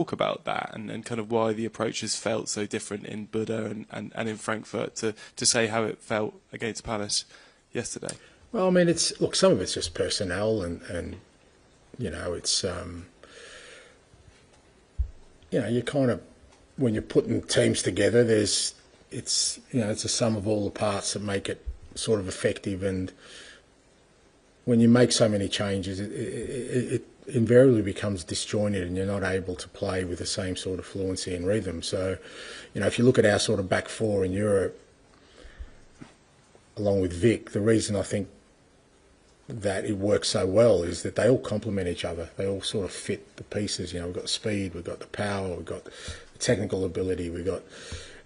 talk about that and kind of why the approaches felt so different in Buda and in Frankfurt to say how it felt against Palace yesterday? Well, I mean, look, some of it's just personnel and it's you kind of, when you're putting teams together, it's a sum of all the parts that make it sort of effective. And when you make so many changes, it invariably becomes disjointed, and you're not able to play with the same sort of fluency and rhythm. So, if you look at our sort of back four in Europe, along with Vic, the reason I think that it works so well is that they all complement each other. They all sort of fit the pieces. We've got the speed, we've got the power, we've got the technical ability, we've got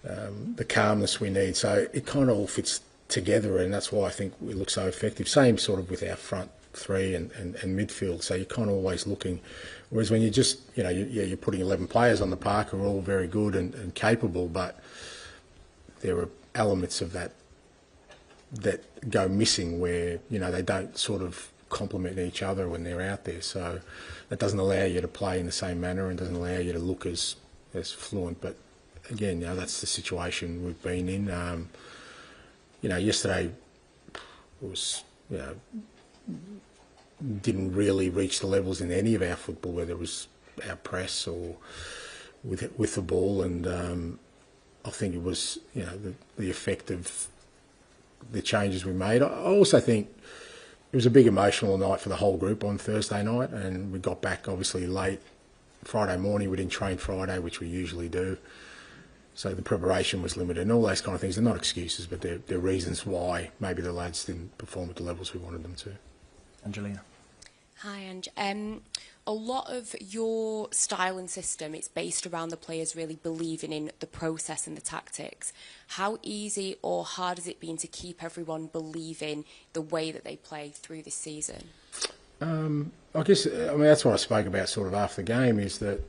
the calmness we need. So it kind of all fits together, and that's why I think we look so effective. Same sort of with our front three and midfield. So you're kind of always looking. Whereas when you just, you're putting 11 players on the park who are all very good and capable, but there are elements of that go missing where, they don't sort of complement each other when they're out there. So that doesn't allow you to play in the same manner and doesn't allow you to look as fluent. But again, that's the situation we've been in. Yesterday was, didn't really reach the levels in any of our football, whether it was our press or with the ball. And I think it was, the effect of the changes we made. I also think it was a big emotional night for the whole group on Thursday night, and we got back obviously late Friday morning. We didn't train Friday, which we usually do, so the preparation was limited and all those kind of things. They're not excuses, but they're reasons why maybe the lads didn't perform at the levels we wanted them to. Angelina. Hi, Ange. A lot of your style and system, it's based around the players really believing in the process and the tactics. How easy or hard has it been to keep everyone believing the way that they play through this season? I guess, that's what I spoke about sort of after the game, is that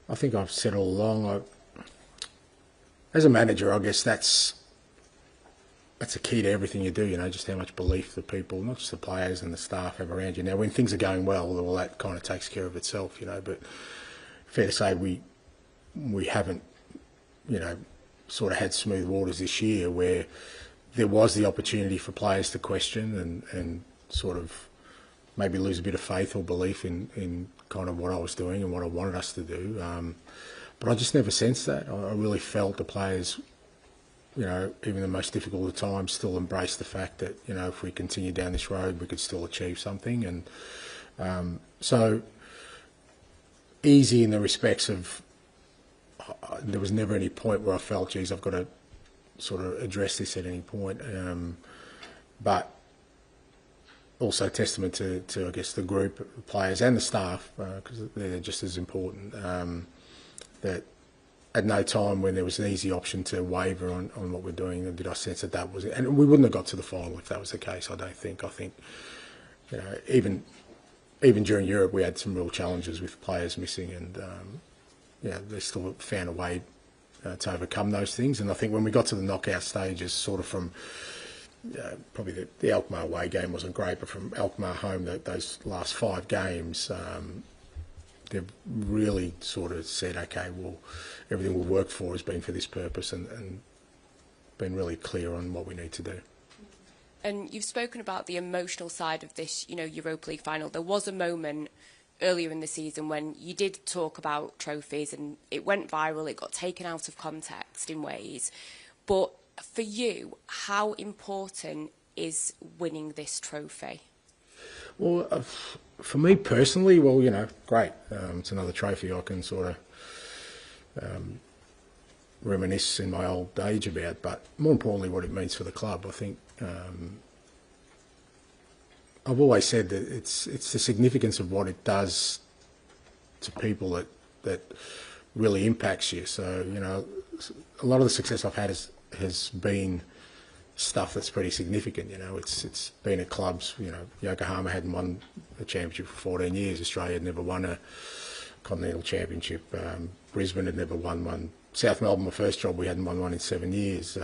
I think I've said all along, as a manager, I guess that's a key to everything you do, just how much belief the people, not just the players and the staff, have around you. Now, when things are going well, that kind of takes care of itself, but fair to say we haven't, sort of had smooth waters this year where there was the opportunity for players to question and sort of maybe lose a bit of faith or belief in kind of what I was doing and what I wanted us to do. But I just never sensed that. I really felt the players, even the most difficult of times, still embrace the fact that, if we continue down this road, we could still achieve something. And so easy in the respects of there was never any point where I felt, geez, I've got to sort of address this at any point. But also testament to I guess, the group of players and the staff, because they're just as important, that at no time when there was an easy option to waver on what we're doing did I sense that was it. And we wouldn't have got to the final if that was the case, I don't think. I think, even during Europe we had some real challenges with players missing, and they still found a way to overcome those things. And I think when we got to the knockout stages, sort of from probably the Alkmaar away game wasn't great, but from Alkmaar home, those last 5 games, they've really sort of said, okay, well, everything we'll work for has been for this purpose, and been really clear on what we need to do. And you've spoken about the emotional side of this, Europa League final. There was a moment earlier in the season when you did talk about trophies, and it went viral, it got taken out of context in ways. But for you, how important is winning this trophy? Well, for me personally, great. It's another trophy I can sort of reminisce in my old age about. But more importantly, what it means for the club. I think I've always said that it's the significance of what it does to people that really impacts you. So a lot of the success I've had has been stuff that's pretty significant. It's been at clubs. Yokohama hadn't won a championship for 14 years. Australia had never won a continental championship. Brisbane had never won one. South Melbourne, my first job, we hadn't won one in 7 years.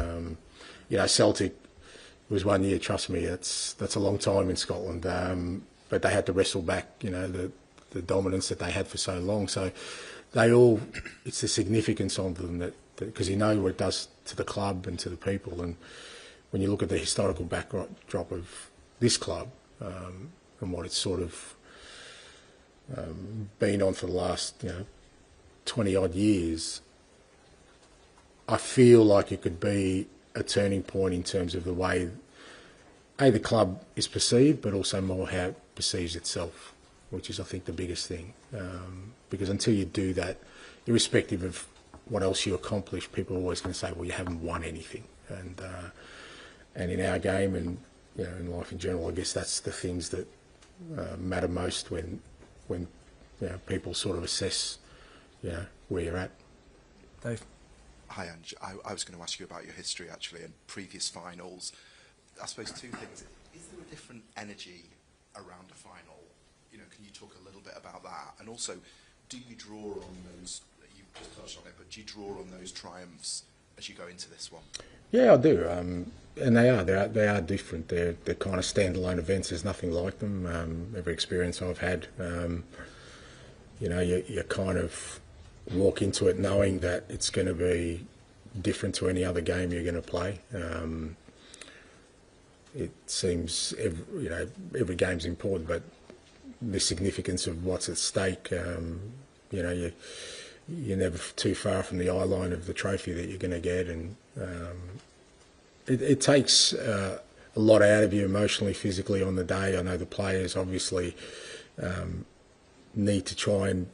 Celtic was 1 year. Trust me, that's a long time in Scotland. But they had to wrestle back, the dominance that they had for so long. So it's the significance of them that because you know what it does to the club and to the people, and when you look at the historical backdrop of this club and what it's sort of been on for the last 20 odd years, I feel like it could be a turning point in terms of the way the club is perceived, but also more how it perceives itself, which is I think the biggest thing. Because until you do that, irrespective of what else you accomplish, people are always going to say, well, you haven't won anything. And in our game and in life in general, I guess that's the things that matter most when people sort of assess where you're at. Dave? Hi, Ange. I was going to ask you about your history, actually, and previous finals. I suppose two things. Is there a different energy around a final? Can you talk a little bit about that? And also, do you draw on those, you just touched on it, but do you draw on those triumphs as you go into this one? Yeah, I do. And they are different. They're kind of standalone events. There's nothing like them. Every experience I've had, you kind of walk into it knowing that it's going to be different to any other game you're going to play. It seems every game's important, but the significance of what's at stake, you're never too far from the eye line of the trophy that you're going to get, and it takes a lot out of you emotionally, physically on the day. I know the players obviously need to try and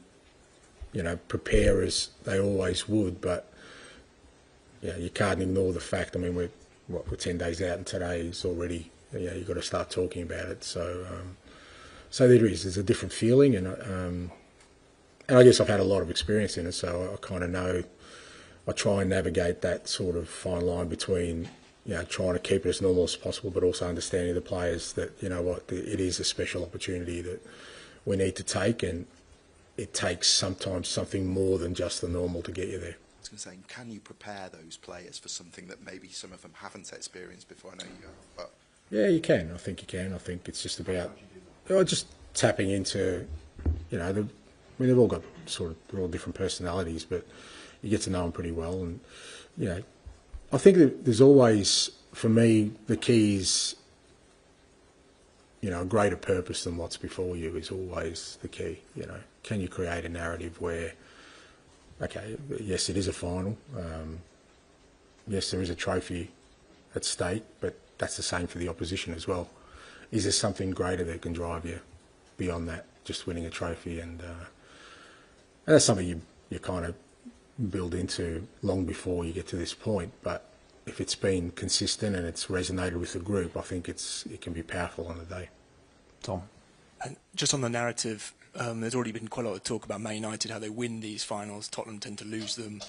prepare as they always would, but you can't ignore the fact. I mean, we're 10 days out, and today is already you've got to start talking about it. So there's a different feeling, and I guess I've had a lot of experience in it, so I kind of know. I try and navigate that sort of fine line between trying to keep it as normal as possible, but also understanding the players that it is a special opportunity that we need to take, and it takes sometimes something more than just the normal to get you there. I was going to say, can you prepare those players for something that maybe some of them haven't experienced before? I know you have, but... Yeah, you can. I think you can. I think it's just about just tapping into, they've all got they're all different personalities, but you get to know them pretty well. And, I think that there's always, for me, the key is, a greater purpose than what's before you is always the key. Can you create a narrative where, okay, yes, it is a final. Yes, there is a trophy at stake, but that's the same for the opposition as well. Is there something greater that can drive you beyond that, just winning a trophy? And that's something you kind of build into long before you get to this point. But if it's been consistent and it's resonated with the group, I think it can be powerful on the day. Tom? And just on the narrative, there's already been quite a lot of talk about Man United, how they win these finals. Tottenham tend to lose them.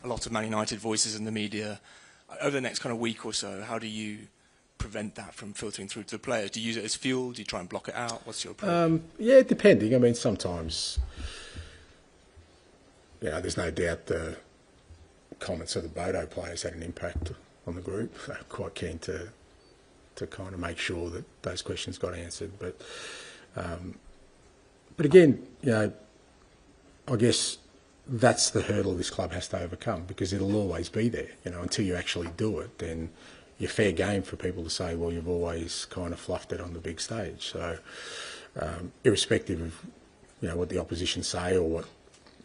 A lot of Man United voices in the media. Over the next kind of week or so, how do you prevent that from filtering through to the players? Do you use it as fuel? Do you try and block it out? What's your approach? Yeah, depending. I mean, sometimes, there's no doubt the comments of the Bodo players had an impact on the group. They're quite keen to kind of make sure that those questions got answered. But again, I guess that's the hurdle this club has to overcome, because it'll always be there. Until you actually do it, then you're fair game for people to say, well, you've always kind of fluffed it on the big stage. So irrespective of what the opposition say or what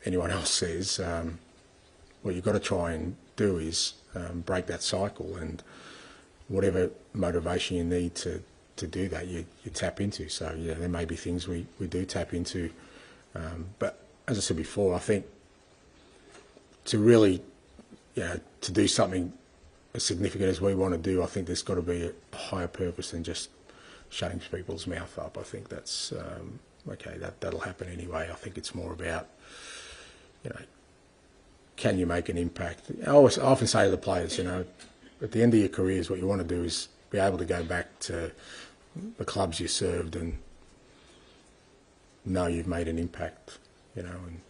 anyone else says, what you've got to try and do is break that cycle, and whatever motivation you need to do that, you tap into. So there may be things we do tap into, but as I said before, I think to really to do something as significant as we want to do, I think there's got to be a higher purpose than just shutting people's mouth up. I think that's okay. That'll happen anyway. I think it's more about can you make an impact? I often say to the players, at the end of your careers, what you want to do is be able to go back to the clubs you served and know you've made an impact. And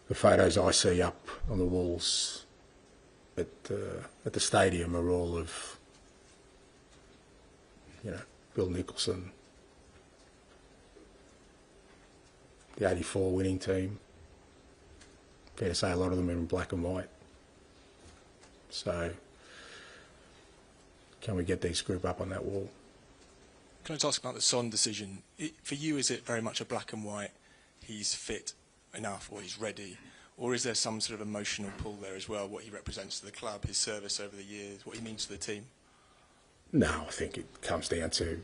the photos I see up on the walls at the stadium are all of Bill Nicholson, the '84 winning team. Fair to say a lot of them are in black and white. So can we get this group up on that wall? Can I just ask about the Son decision? For you, is it very much a black and white, he's fit enough or he's ready? Or is there some sort of emotional pull there as well, what he represents to the club, his service over the years, what he means to the team? No, I think it comes down to,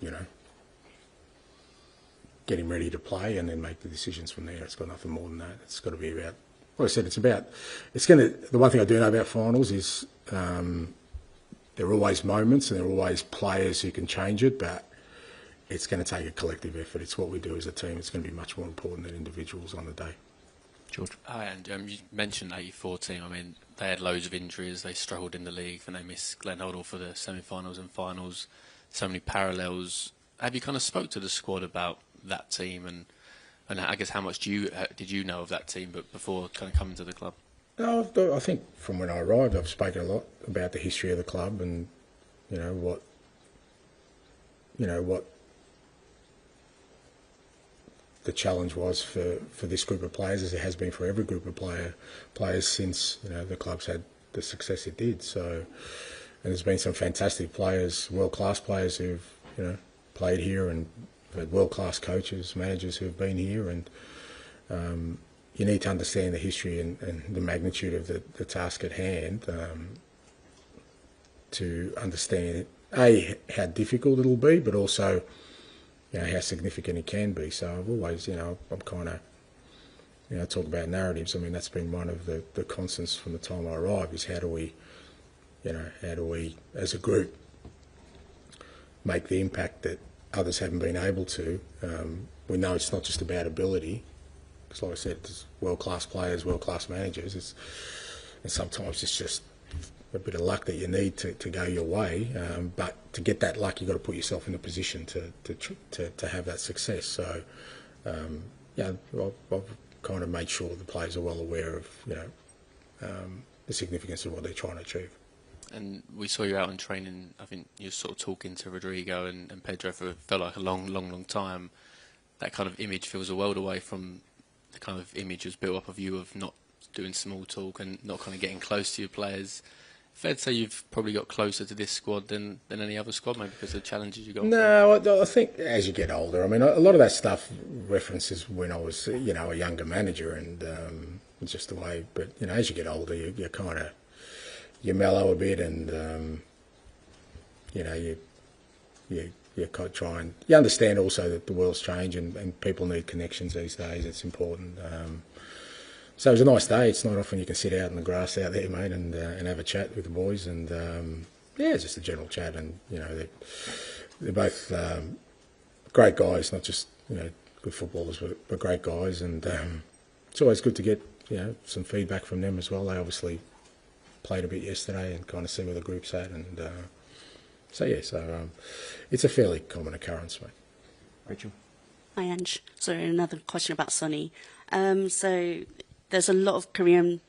get him ready to play and then make the decisions from there. It's got nothing more than that. It's got to be about, like I said, the one thing I do know about finals is there are always moments and there are always players who can change it, but it's going to take a collective effort. It's what we do as a team. It's going to be much more important than individuals on the day. George. Hi, and you mentioned '84 team. I mean, they had loads of injuries. They struggled in the league, and they missed Glenn Hoddle for the semi-finals and finals. So many parallels. Have you kind of spoke to the squad about that team, and I guess how much did you know of that team, but before kind of coming to the club? No, I think from when I arrived, I've spoken a lot about the history of the club and what the challenge was for this group of players, as it has been for every group of players since the club's had the success it did. So, and there's been some fantastic players, world-class players who've played here, and had world-class coaches, managers who've been here, and you need to understand the history and the magnitude of the task at hand to understand how difficult it'll be, but also how significant it can be. So I've always, I'm kind of, talk about narratives. I mean, that's been one of the constants from the time I arrived, is how do we, as a group, make the impact that others haven't been able to. We know it's not just about ability, because like I said, there's world-class players, world-class managers, and sometimes it's just a bit of luck that you need to go your way, but to get that luck, you've got to put yourself in a position to have that success. So, I've kind of made sure the players are well aware of the significance of what they're trying to achieve. And we saw you out in training. I think you were sort of talking to Rodrigo and Pedro for felt like a long time. That kind of image feels a world away from the kind of image was built up of you of not doing small talk and not kind of getting close to your players. Fair to say you've probably got closer to this squad than any other squad, maybe because of the challenges you got. No, I think as you get older, I mean, a lot of that stuff references when I was, a younger manager, and it's just the way. But as you get older, you kind of you mellow a bit, and you kind of try and you understand also that the world's changed and people need connections these days. It's important. So it was a nice day. It's not often you can sit out in the grass out there, mate, and have a chat with the boys, and it's just a general chat. And they're both great guys, not just good footballers, but great guys. And it's always good to get some feedback from them as well. They obviously played a bit yesterday and kind of see where the group's at, and so it's a fairly common occurrence, mate. Rachel. Hi, Ange. So another question about Sonny. So there's a lot of Korean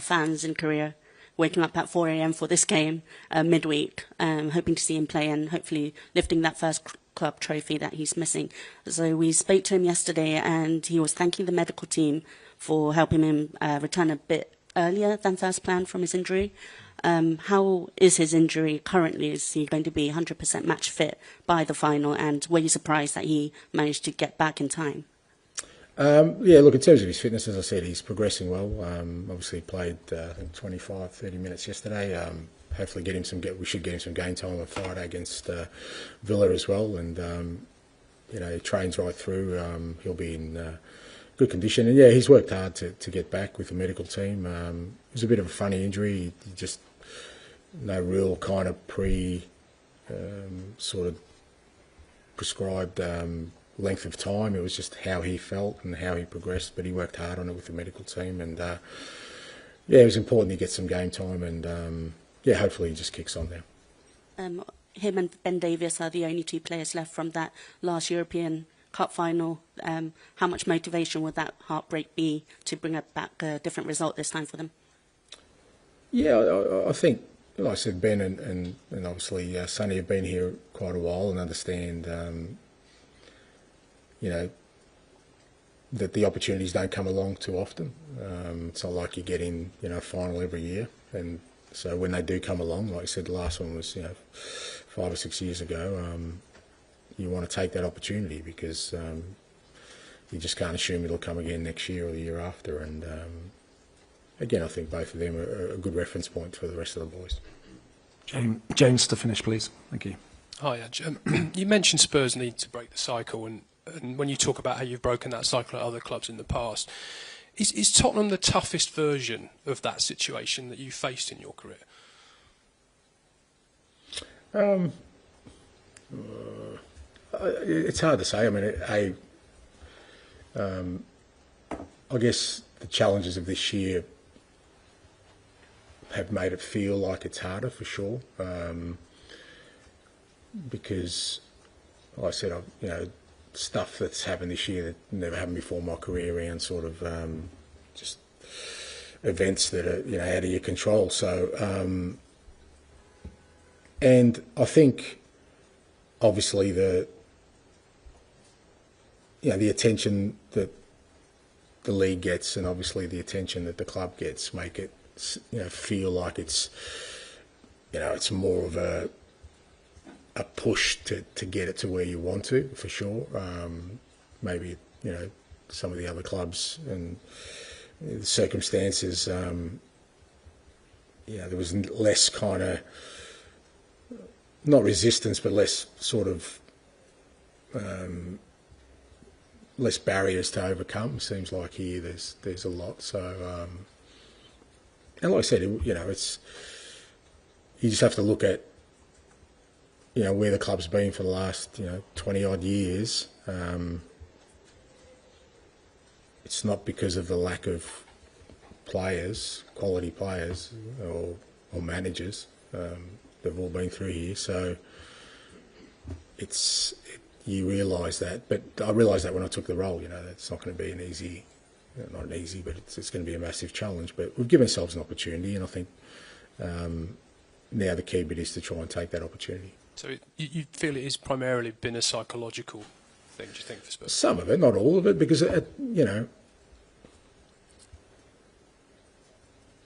fans in Korea waking up at 4 a.m. for this game midweek, hoping to see him play and hopefully lifting that first club trophy that he's missing. So we spoke to him yesterday, and he was thanking the medical team for helping him return a bit earlier than first planned from his injury. How is his injury currently? Is he going to be 100% match fit by the final? And were you surprised that he managed to get back in time? Look, in terms of his fitness, as I said, he's progressing well. Obviously played, I think, 25, 30 minutes yesterday. Hopefully we should get him some game time on Friday against Villa as well. And, he trains right through. He'll be in good condition. And, he's worked hard to get back with the medical team. It was a bit of a funny injury. He just no real kind of sort of prescribed length of time. It was just how he felt and how he progressed, but he worked hard on it with the medical team, and it was important he get some game time, and hopefully he just kicks on now. Him and Ben Davies are the only two players left from that last European Cup final. How much motivation would that heartbreak be to bring back a different result this time for them? I think, like I said, Ben and obviously Sonny have been here quite a while and understand that the opportunities don't come along too often. It's not like you get in, a final every year, and so when they do come along, like I said, the last one was 5 or 6 years ago. You want to take that opportunity because you just can't assume it'll come again next year or the year after. And again, I think both of them are a good reference point for the rest of the boys. James, to finish, please. Thank you. Hi, Ange. You mentioned Spurs need to break the cycle, and when you talk about how you've broken that cycle at other clubs in the past, is Tottenham the toughest version of that situation that you faced in your career? It's hard to say. I mean, I guess the challenges of this year have made it feel like it's harder for sure, because, like I said, stuff that's happened this year that never happened before in my career around sort of just events that are out of your control. So, and I think obviously the attention that the league gets, and obviously the attention that the club gets, make it feel like it's it's more of a push to get it to where you want to, for sure. Maybe some of the other clubs and the circumstances, there was less kind of, not resistance, but less sort of less barriers to overcome. Seems like here there's a lot. So and like I said, it's, you just have to look at where the club's been for the last 20 odd years. It's not because of the lack of players, quality players, or managers. They've all been through here, so you realise that. But I realised that when I took the role. It's not going to be an easy, not an easy, but it's going to be a massive challenge. But we've given ourselves an opportunity, and I think now the key bit is to try and take that opportunity. So you feel it has primarily been a psychological thing, do you think, for Spurs? Some of it, not all of it, because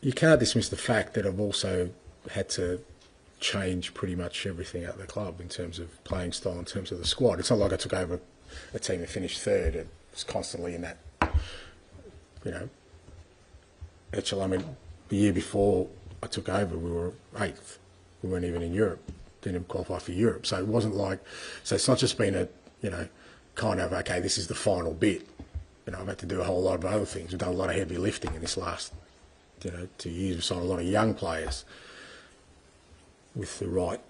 you can't dismiss the fact that I've also had to change pretty much everything at the club in terms of playing style, in terms of the squad. It's not like I took over a team that finished third. It was constantly in that, actually, I mean, the year before I took over, we were 8th. We weren't even in Europe. Didn't even qualify for Europe. So it wasn't like, so it's not just been a, kind of, okay, this is the final bit. I've had to do a whole lot of other things. We've done a lot of heavy lifting in this last, 2 years. We've signed a lot of young players with the right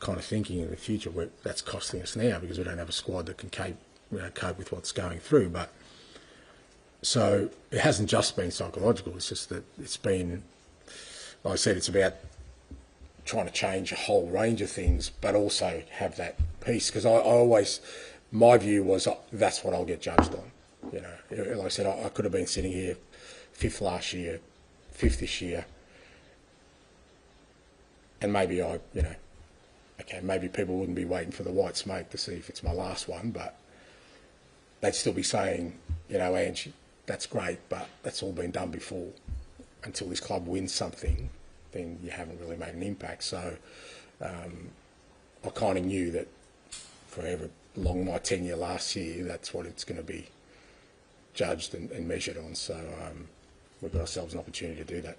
kind of thinking in the future. That's costing us now because we don't have a squad that can cope with what's going through. But so it hasn't just been psychological. It's just that it's been, like I said, it's about trying to change a whole range of things, but also have that piece. Because I always, my view was that's what I'll get judged on. Like I said, I could have been sitting here 5th last year, 5th this year, and maybe maybe people wouldn't be waiting for the white smoke to see if it's my last one, but they'd still be saying, Ange, that's great, but that's all been done before. Until this club wins something, then you haven't really made an impact. So I kind of knew that for however long my tenure last year, that's what it's going to be judged and measured on. So we've got ourselves an opportunity to do that.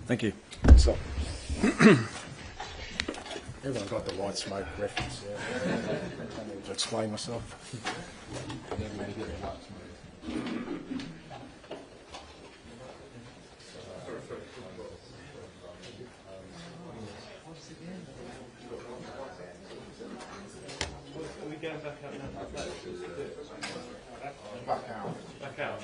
Thank you. So, everyone got the white smoke reference. Yeah. I need to explain myself. Are we going back out now? Back out. Back out.